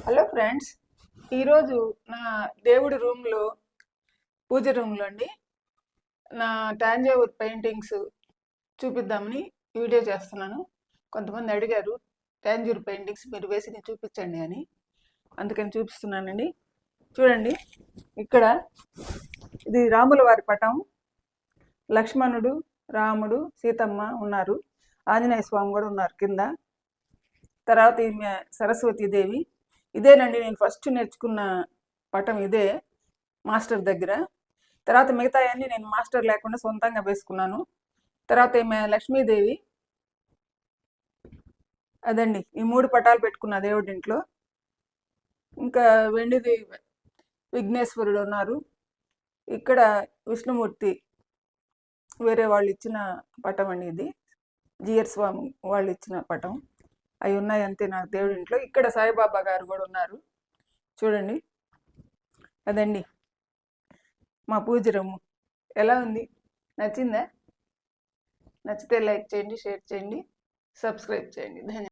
Hello friends, ఈరోజు నా దేవుడి రూమ్లో పూజ రూమ్లో అండి నా టాంజావూర్ పెయింటింగ్స్ చూపిద్దామని వీడియో చేస్తున్నాను. కొంతమంది అడిగారు టాంజావూర్ పెయింటింగ్స్ మీరు వేసి చూపించండి అని, అందుకని చూపిస్తున్నానండి. చూడండి, ఇక్కడ ఇది రాముల వారి పటం, లక్ష్మణుడు, రాముడు, సీతమ్మ ఉన్నారు, ఆంజనేయ స్వామి కూడా ఉన్నారు కింద. తర్వాత ఈమె సరస్వతీదేవి. ఇదేనండి నేను ఫస్ట్ నేర్చుకున్న పటం, ఇదే మాస్టర్ దగ్గర. తర్వాత మిగతా అన్నీ నేను మాస్టర్ లేకుండా సొంతంగా వేసుకున్నాను. తర్వాత ఈమె లక్ష్మీదేవి. అదండి, ఈ 3 పటాలు పెట్టుకున్న దేవుడి ఇంట్లో. ఇంకా వెండిది విఘ్నేశ్వరుడు ఉన్నారు. ఇక్కడ విష్ణుమూర్తి వేరే వాళ్ళు ఇచ్చిన పటం అండి, ఇది జిఆర్ స్వామి వాళ్ళు ఇచ్చిన పటం. అవి ఉన్నాయి అంతే నాకు దేవుడి ఇంట్లో. ఇక్కడ సాయిబాబా గారు కూడా ఉన్నారు చూడండి. అదండి మా పూజ రూము. ఎలా ఉంది? నచ్చిందా? నచ్చితే లైక్ చేయండి, షేర్ చేయండి, సబ్స్క్రైబ్ చేయండి. ధన్యవాదాలు.